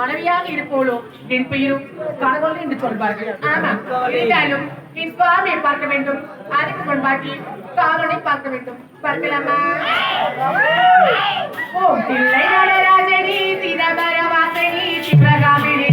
மனைவியாக இருப்போலும் என் பெயரும் கணவன் என்று சொல்வார்கள். ஆமா, இருந்தாலும் என் சுவாமியை பார்க்க வேண்டும். அதுக்கு முன்பாக்கி காவலை பார்க்க வேண்டும். பார்க்கலாமா? ஓ தில்லை நடராஜனி சிதம்பர வாசனி சிவகாமினி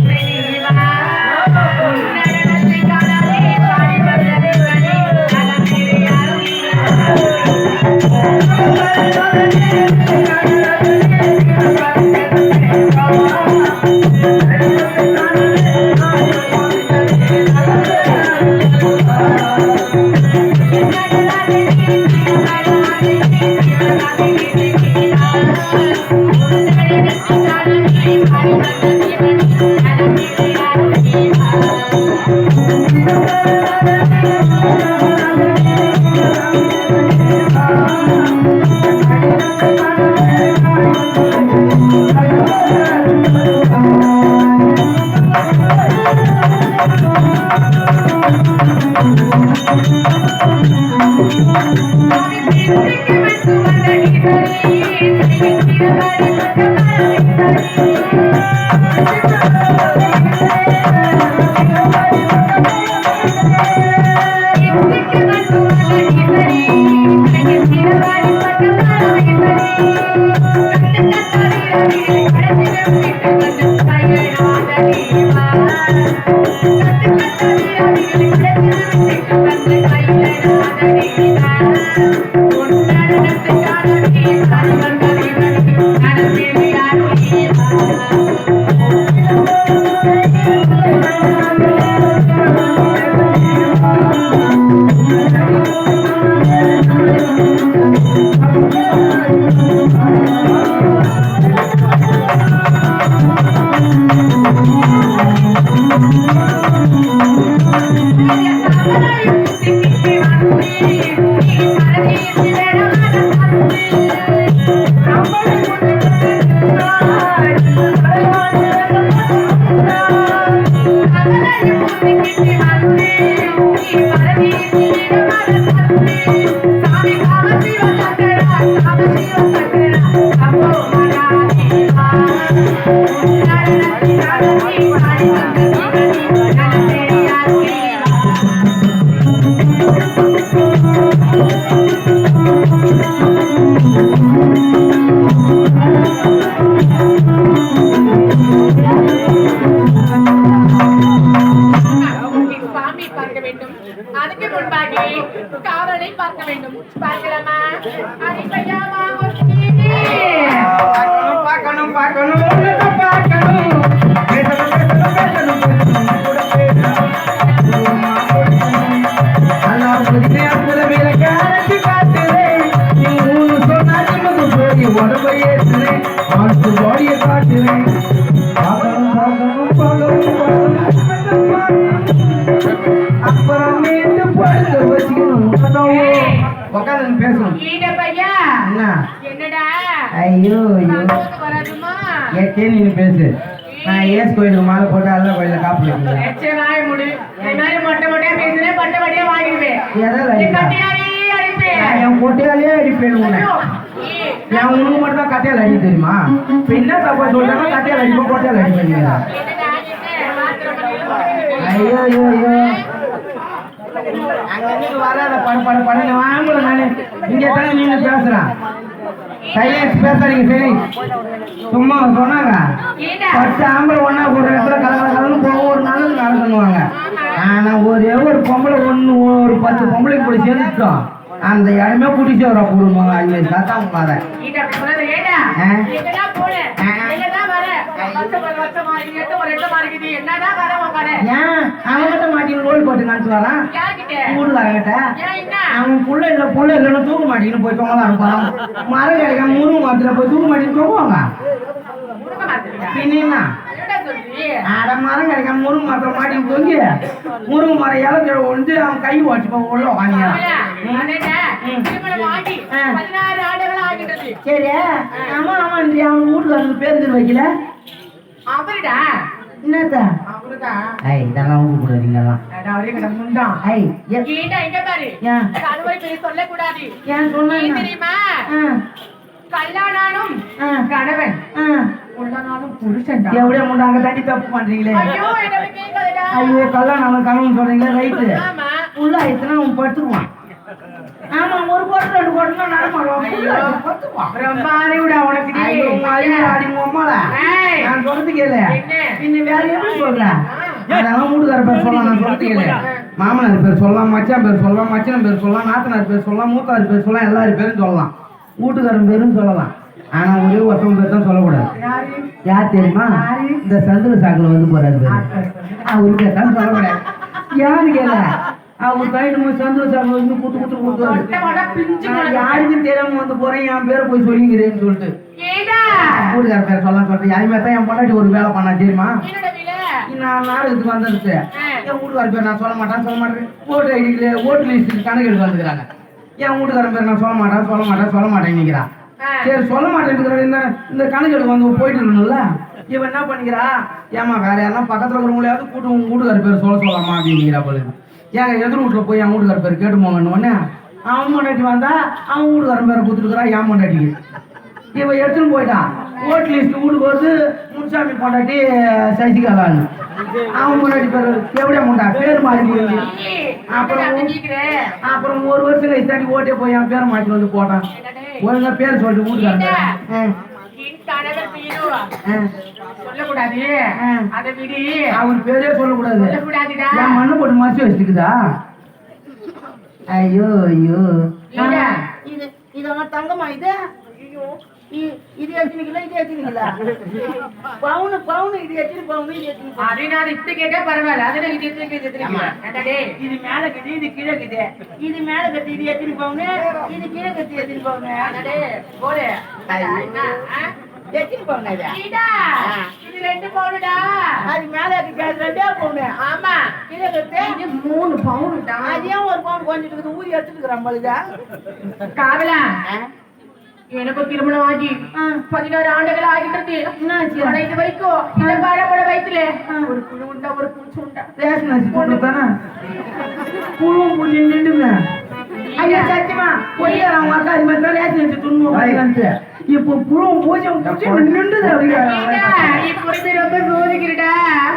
அதுக்கு முன்பாக காவலை பார்க்க வேண்டும். பார்க்கலாமா? பார்க்கணும் பார்க்கணும் பார்க்கணும் உடம்பை ஏற்றுறேன் பாடிய காட்டுறேன் அப்புறம் மீண்டும் படுத்து வச்சுக்கணும் உட்காந்து பேசணும். என்னடா ஐயோ ஐயோ ஏற்கே நீங்க பேசு. நான் ஏசு கோயிலுக்கு மாலை போட்டு அல்ல கோயில காப்பு மொட்டை மொட்டையா பேசுறேன் பட்டபடியா வாங்கிடுவேன். என் கொட்டையாலே அடிப்பேன் உன்னை. என் உனக்கு மட்டும் தான் கட்டையால் அடி தெரியுமா? இப்ப என்ன தப்பா சொல்றாங்க? கட்டையால் அடிப்போம் கொட்டையால் அடிப்பீங்களா? ஐயோ ஐயோ ஐயோ அங்க வராத பட வாங்கல நானு இங்க தானே நீங்க பேசுறான். சைலன்ஸ் பேசாதீங்க. சரி சும்மா சொன்னாங்க 10 ஆம்பளை ஒன்னா ஒரு இடத்துல கலந்து போக ஒரு நல்லது நடந்துவாங்க. ஆனா ஒரே ஒரு பொம்பளை ஒரு 10 பொம்பளைக்கு கூட சேர்ந்துட்டோம். அந்த இடமே குடிச்சு வர போடுவாங்க. அங்கே தாத்தாங்க பாரு அவன்கிட்ட மாட்டின்னு ரோல் போட்டு காமிச்சு வரான் ஊருக்காரங்கிட்ட. அவன் புள்ள இல்லைன்னு தூக்க மாட்டின்னு போய் தொங்கலாம் அனுப்பான். மரம் கிடைக்காம முருங்க மரத்துல போய் தூக்க மாட்டின்னு தொங்குவாங்க. பின்னா அட மரம் கிடைக்காம முருங்க மரத்துல மாட்டின்னு தொங்கி முருங்க மரம் இலக்கிற ஒன்று அவன் கை ஓட்டி போய் உள்ள வாங்கிக்கிறான். சரி ஆமா ஆமா அவன் வீட்டுக்கு பேருந்து வைக்கல அவருடா என்னத்தா இதெல்லாம் கூடாதீங்கலாம் சொல்லக்கூடாது. தெரியுமா கல்லானாலும் கணவன் உள்ளனாலும் புருஷன் எவ்வளவு முண்டாங்க தண்ணி தப்பு பண்றீங்களே. ஐயோ கல்யாணம் கணவன் சொல்றீங்களா? ரைட்டு உள்ள ஆயிடுச்சுன்னா அவன் படுத்துக்குவான். ஆமா ஒரு கோட்டு 2 கோட்டுனா நடமாடுவான். நான் சொல்றது கேளு. இன்னும் வேற எப்படி சொல்றேன்? அதெல்லாம் வீட்டுக்கார பேர் சொல்லலாம். நான் சொல்றது கேளு. மாமனார் பேர் சொல்லலாம், மச்சான் பேர் சொல்லலாம், மச்சன் பேர் சொல்லலாம், நாத்தனார் பேர் சொல்லலாம், மூத்தார் பேர் சொல்லலாம், எல்லாரும் பேரும் சொல்லலாம், வீட்டுக்காரன் பேரும் சொல்லலாம். ஆனா ஒரே ஒருத்தவங்க பேர் தான் சொல்லக்கூடாது. யார் தெரியுமா? இந்த சந்திர சாக்குல வந்து போறாரு பேரு. அவருக்கு தான் சொல்லக்கூடாது. யாரு கேள அவர் கைடு சந்திர சாக்குல வந்து குத்து குத்து குத்துவாரு. யாருக்கும் தெரியாம வந்து போறேன் என் பேரை போய் சொல்லிக்கிறேன்னு சொல்லிட்டு வீட்டுக்கார பேர் சொல்லலாம் சொல்லிட்டு யாருமே தான் என் பொண்டாட்டி ஒரு வேலை பண்ணா தெரியுமா? நான் நாடகத்துக்கு வந்துருச்சு. என் வீட்டுக்கார பேர் நான் சொல்ல மாட்டேன். ஓட்டு ஐடிக்கு ஓட்டு லிஸ்ட்டுக்கு கணக்கு எடுத்து வந்துக்கிறாங்க. என் வீட்டுக்காரன் பேர் நான் சொல்ல மாட்டேன். சரி சொல்ல மாட்டேன். இந்த கணக்கு எடுத்து வந்து போயிட்டு இருக்கணும்ல. இவன் என்ன பண்ணிக்கிறா? ஏமா வேற யாரும் பக்கத்துல இருக்கிறவங்களையாவது கூட்டு உங்க வீட்டுக்கார பேர் சொல்லலாமா அப்படிங்கிறா போல. ஏங்க எதிர் வீட்டுல போய் என் வீட்டுக்கார பேர் கேட்டு போங்கன்னு அவன் பொண்டாட்டி வந்தா அவன் வீட்டுக்காரன் பேரை கொடுத்துருக்குறான் என் பொண்டாட்டிக்கு. இவன் எடுத்துன்னு போயிட்டான். ஓட்டு லிஸ்ட் வீட்டுக்கு வருது முன்சாமி பொண்டாட்டி சசிகலான்னு. அவன் முன்னாடி பேர் எப்படியா முண்டா பேர் மாறி. அப்புறம் ஒரு வருஷம் கழிச்சு ஓட்டே போய் என் பேரை மாற்றி வந்து போட்டான். ஒழுங்கா பேர் சொல்லிட்டு வீட்டுக்காரன் சொல்லக்கூடாது. அவர் பேரே சொல்லக்கூடாது. என் மண்ணு போட்டு மறைச்சு வச்சுக்குதா? ஐயோ ஐயோ இதெல்லாம் தங்கமா இது இது எத்தனைங்களா இது எத்தனைங்களா பவுனு இது எத்தனை பவுனு இது எத்தனை அது இப்படி கேட்டா பரவாயில்ல. அதுல இது இது மேல கட்டி இது கீழே கட்டி இது மேல கட்டி இது எத்தனை பவுனு இது கீழே கட்டி எத்தனை பவுனு போல எத்தனை பவுன் இது 2 பவுனுடா. அது மேல கட்டி 2 பவுனு. ஆமா கீழே கட்டி இது 3 பவுனுடா. அது ஏன் 1 பவுன் கொஞ்சம் இருக்குது ஊதி எடுத்துக்கிறான் பழுதா காவலா. எனக்கு திருமணம் ஆகி 16 ஆண்டுகள் ஆகிட்டது. இது வரைக்கும் இந்த பாடப்பட வயிற்றுல ஒரு புழு உண்டா ஒரு பூச்சி உண்டா ரேஷன் அரிசி கொண்டு தானே புழுவும் பூச்சி நின்றுங்க ஐயா சத்தியமா போயிட்டு அவங்க அக்கா இது மாதிரி தான் ரேஷன் அரிசி துண்ணு இப்போ புழுவும் பூஜ்யம் நின்றுது அப்படியா இப்படி போய் ரொம்ப சோதிக்கிறடா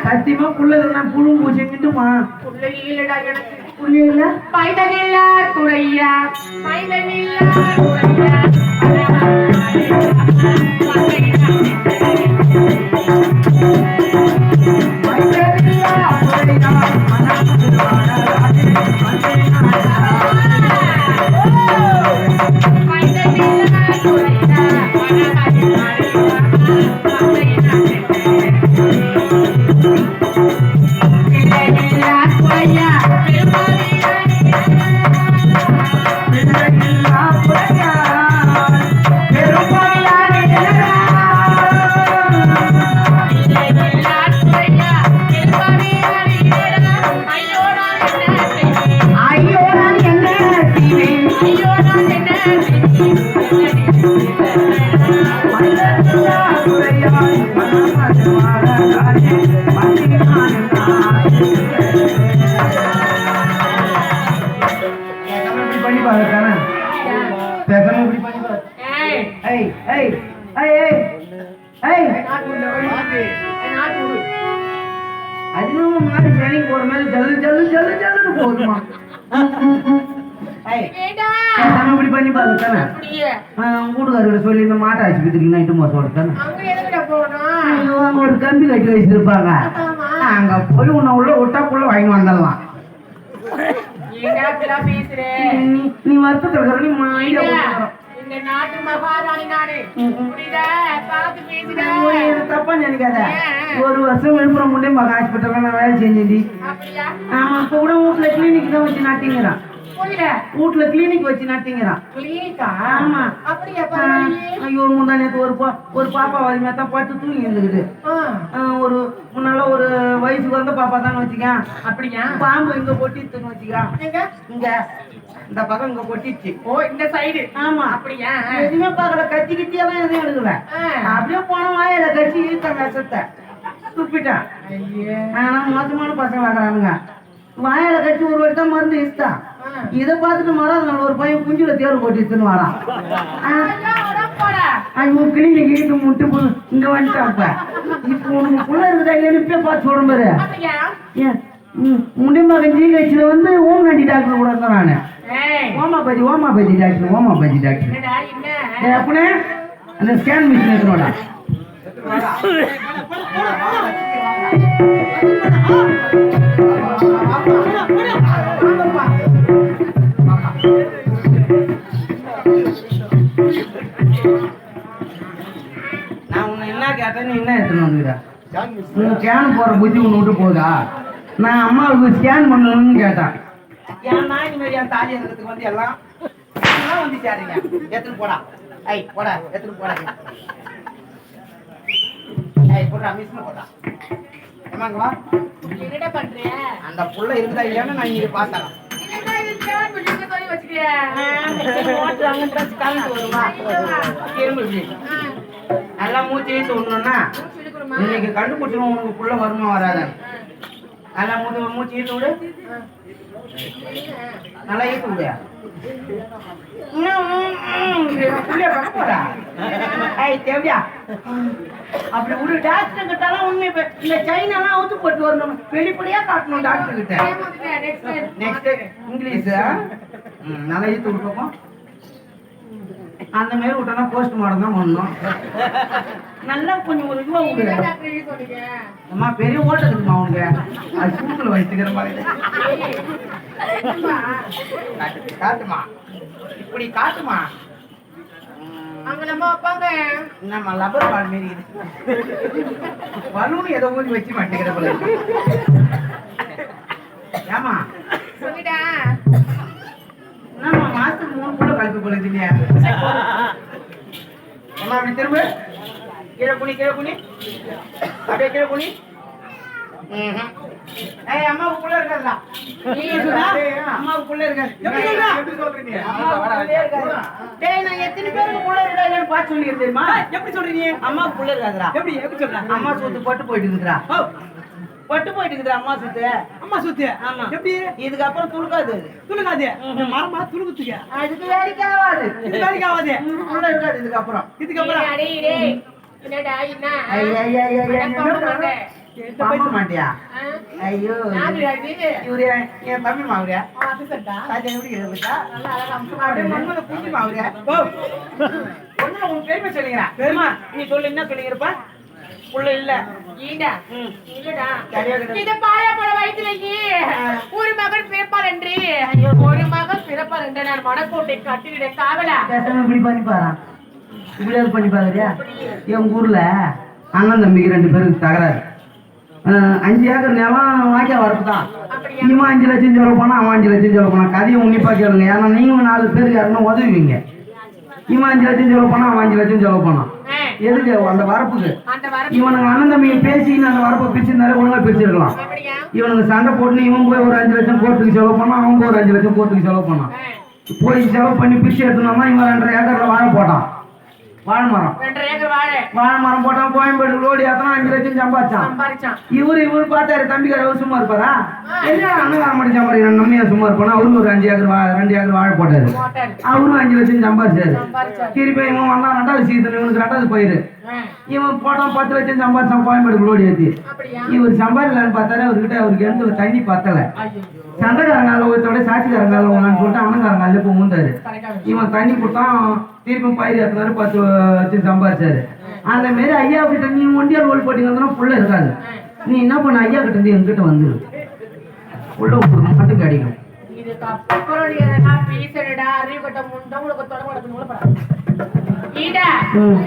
சத்தியமா புள்ளதுனா புழுவும் பூஜ்யம் நின்றுமா புள்ள இல்லடா எனக்கு புள்ள இல்ல பைதனில்லா துறையா பைதனில்லா துறையா வீட்டுக்காரர்கிட்ட சொல்லி இந்த மாட்டை ஆஸ்பத்திரிக்கு நைட்டு மோசம் ஒரு கம்பி கட்டி வச்சிருப்பாங்க அங்க போய் உன்னை உள்ள விட்டா புள்ள வாங்கி வந்துடலாம் நீ வருத்தத்துல நீ மைண்ட இந்த நாட்டு மகாராணி நாடு தப்பா நினைக்காத ஒரு வருஷம் விழுப்புரம் முன்னே மகா ஹாஸ்பிட்டல்ல நான் வேலை செஞ்சேன் ஆமா இப்ப கூட வீட்டுல கிளினிக் தான் வச்சு நாட்டிங்கிறான் வீட்டுல கிளினிக் வச்சு நாட்டிங்கிறான் ஆமா ஐயோ முந்தானத்து ஒரு பாப்பா வலிமையா தான் பட்டு தூங்கி இருந்துக்குது ஒரு முன்னால ஒரு வயசுக்கு வந்த பாப்பா தானே வச்சுக்கேன் அப்படியா பாம்பு இங்க கொட்டிட்டுன்னு வச்சுக்கிறான் இங்க இந்த பக்கம் இங்க கொட்டிச்சு ஓ இந்த சைடு ஆமா அப்படியா எதுவுமே பாக்கல கத்தி கிட்டியெல்லாம் எதுவும் எடுக்கல அப்படியே போன வாயில கட்சி இழுத்த விஷத்தை துப்பிட்டான் ஆனா மோசமான பசங்க ஆகிறானுங்க வாயில கட்டி ஒரு வாட்டி தான் மருந்து இஷ்டம் இதை பார்த்துட்டு மரம் ஒரு பையன் குஞ்சுல தேர்வு போட்டுன்னு வரான் உன் கிளினிக் இழுத்து முட்டு இங்க வந்துட்டாப்ப இப்போ உனக்கு புள்ள இருக்குதா இல்லைன்னு இப்பயே பார்த்து சொல்றேன் பாரு முண்டியம்பாக்கம் ஜிஹெச்ல வந்து ஓம்நாடி டாக்டர் கூட இருந்தேன் நானு ஓமாபதி டாக்டர் அப்படியே அந்த ஸ்கேன் மிஷின் எடுத்துனோடா நான் உன்னை என்ன கேட்டேன் நீ என்ன எடுத்துன்னு வந்துக்கிற உன் ஸ்கேன் போற புத்தி உன்னை விட்டு போதா நான் அம்மாவுக்கு ஸ்கேன் பண்ணணும்னு கேட்டேன் ஏன்னா இனிமேல் என் தாலி இருக்கிறதுக்கு வந்து எல்லாம் வந்து சேருங்க எடுத்துன்னு போடா போடா எடுத்துன்னு போடா போடா மிஷின் போடா ஏமாங்க வா என்னடா பண்றிய அந்த புள்ள இருந்தா இல்லையான்னு நான் இங்க பார்த்தேன் நல்லா மூச்சு இழுத்து விடணும்னா இன்னைக்கு கண்டுபிடிச்சிடும் உனக்கு புள்ள வருமா வராத நல்லா மூச்சு இழுத்து விடு நல்லா இழுத்து விடு அப்படி ஒரு டாக்டர் கிட்டலாம் உண்மை இந்த சைனாலாம் அவுத்து போட்டு வரணும் வெளிப்படையா காட்டணும் டாக்டர் கிட்ட நெக்ஸ்ட் இங்கிலீஷ் நல்லா இழுத்து விட்டுருக்கோம் அந்த மாதிரி விட்டோம்னா போஸ்ட் மார்டம் தான் பண்ணணும் நல்லா கொஞ்சம் ஒரு இதுவா விடு அம்மா பெரிய ஓட்டத்துக்குமா அவனுக்கு அது சூத்துல வச்சுக்கிற மாதிரி காட்டுமா இப்படி காட்டுமா அங்க நம்ம வைப்பாங்க நம்ம லப்பர் பால் மாரி பலூன் ஏதோ ஊதி வச்சு மாட்டேங்கிற போல ஏமா சொல்லிடா நம்ம மாசத்துக்கு 3 கூட கலப்பு போல இல்லையா அம்மா அப்படி திரும்ப கீழே குனி அப்படியே கீழே குனி அம்மாவுக்குள்ள இருக்காதுடா அம்மாவுக்குள்ள இருக்காது எப்படி சொல்றீங்க டேய் நான் எத்தனை பேருக்கு புள்ள இருக்கா இல்லன்னு பார்த்து சொல்லிருக்கேன் தெரியுமா எப்படி சொல்றீங்க அம்மாவுக்குள்ள இருக்காதுடா எப்படி சொல்றீங்க அம்மா சொத்து போட்டு போயிட்டு இருக்குடா பட்டு போயிட்டு இருக்குது அம்மா சுத்து. அம்மா சுத்தி ஆமா. எப்படி இதுக்கப்புறம் துளுக்காது அது. துணுக்காது மரமா துணுக்குத்துக்க அதுக்கு வேலைக்கு ஆகாது. இது வேலைக்கு ஆகாது உள்ள இருக்காது இதுக்கப்புறம். இதுக்கப்புறம் அடே டேய் என்னடா என்ன பார்க்க மாட்டியா? ஆ? ஐயோ யாருடா இது? இவரு என் தம்பி மாவுறியா? ஆபீசர்டா. அது எப்படி இருக்குதா? நல்லா அழகா அம்சமா அப்படியே இருக்கு. மண்ணுல பூச்சி மாவுறியா? ஒண்ணு உன் பெருமை சொல்லுங்கிறேன். பெருமா நீ சொல்லு என்ன சொல்லுங்கிறப்ப? உள்ள இல்ல. ஈடா. இல்லடா. சரியா கிடையாது. இத பாயா போட வயிற்றுலயே ஒரு மகன் பிறப்பார் என்று ஒரு மகன் பிறப்பார் என்று நான் மனக்கோட்டை கட்டிட காவலா. பேசாம இப்படி பண்ணி பாரா. இப்படியாவது பண்ணி பாக்குறியா? என் ஊர்ல அண்ணன் தம்பிக்கு 2 பேருக்கு தகராறு. 5 ஏக்கர் நிலம் வாக்கியா வரப்புதான். அப்படியா? இவன் 5 லட்சம் செலவு பண்ணா அவன் 5 லட்சம் செலவு பண்ணா. கதையை உன்னிப்பா கேளுங்க. ஏன்னா நீங்க 4 பேருக்கு யாருன்னா உதவுவீங்க. இவன் 5 லட்சம் செலவு பண்ணா அவன் 5 லட்சம் செலவு பண்ணான். ஆ, எதுக்கு? அந்த வரப்புக்கு. அந்த வரப்பு இவனுங்க அண்ணன் தம்பியை பேசி அந்த வரப்பை பிரிச்சிருந்தாலே ஒழுங்கா பிரிச்சிருக்கலாம். அப்படியா? இவனுங்க சண்டை போட்டு இவன் போய் ஒரு 5 லட்சம் கோர்ட்டுக்கு செலவு பண்ணான், அவன் போய் ஒரு 5 லட்சம் கோர்ட்டுக்கு செலவு பண்ணான். ஆ, போய் செலவு பண்ணி பிரிச்சு எடுத்துனோம்னா இவன் 2.5 ஏக்கர்ல வாழை போட்டான். வாழை மரம் 2 ஏக்கர் வாழை வாழை மரம் போட்டான். கோயம்பேடு லோடி ஏத்தனா 5 லட்சம் சம்பாதிச்சான். சம்பாரிச்சான். இவரு பார்த்தாரு தம்பிக்கார அவர் சும்மா இருப்பாரா? என்ன அண்ணன் மட்டும் சம்பாதிக்கிறான், நம்மையா சும்மா இருப்பானா? அவரும் ஒரு 5 ஏக்கர் 2 ஏக்கர் வாழை போட்டாரு. மோட்டார் அவரும் 5 லட்சம் சம்பாதிச்சாரு. சம்பாரிச்சான். திருப்பி இவன் வந்தான் 2வது சீசன், இவனுக்கு 2வது பயிர். ஆ, இவன் போட்டான் 10 லட்சம் சம்பாதிச்சான் கோயம்பேடு லோடி ஏத்தி. அப்படியா? இவர் சம்பாதிக்கலான்னு பார்த்தாரு, அவருக்கு கிணத்துல தண்ணி பத்தல. ஐயோ, சண்டைக்காரங்கால ஒருத்தோட சாட்சிக்காரங்கால ஒண்ணான்னு சொல்லிட்டு அண்ணங்காரங்கால இப்போ ஊந்தாரு. கரெக்டா. இவன் தண்ணி கொடுத்தான், திருப்பி பயிர் ஏற்றினாரு, 10 லட்சம் சம்பாதிச்சாரு. அந்த மாரி ஐயா கிட்ட நீ ஒண்டியா ரோல் போட்டீங்கன்னா புள்ள இருக்காது. நீ என்ன பண்ண, ஐயா கிட்ட இருந்து என்கிட்ட வந்துரு, உள்ள ஒரு மட்டும் கிடைக்கும். இதுக்கு அப்புறம் நீ எதனா பேசணுடா, அறிவு கட்ட முண்டை உனக்கு தொடங்க உனக்கு படாது. ஈடா,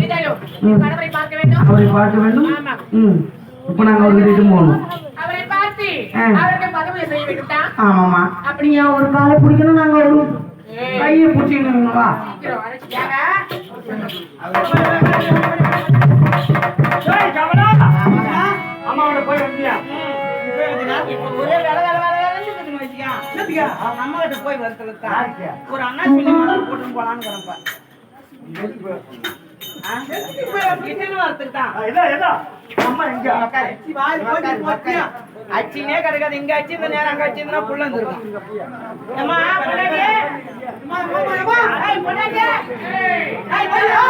ஈடாயோ, நீ கணவரை பார்க்க வேண்டும். அவரை பார்க்க வேண்டும். ஆமா. இப்ப நாங்க அவருக்கு இட்டு போகணும். அவரை பார்த்து அவருக்கு பதவி செய்ய வேண்டும்டா. ஆமாமா. அப்படியா? ஒரு காலை பிடிக்கணும், நாங்க ஒரு கையை பிடிச்சிக்கணும். வா சீக்கிரம் அழைச்சிட்டாங்க. அம்மாவோட போய் வந்தியா இப்ப ஒரே வேலை வேலை வேலை வேலைன்னு இருக்குதுன்னு வச்சுக்க. என்னத்துக்கா அவங்க அம்மா கிட்ட போய் வருத்தலத்தான் ஒரு அண்ணா சொல்லி மணல் போட்டுன்னு போலான்னு கிடப்ப. இட்டுன்னு வரத்துக்குதான். அம்மா எங்க அச்சினே கிடக்காது. இங்க அச்சு இந்த நேரம் அங்க அச்சு புள்ள வந்துருக்கும். ஏம்மா, பொண்டாட்டி. ஏய், பொண்டாட்டி. ஏய், ஐயோ.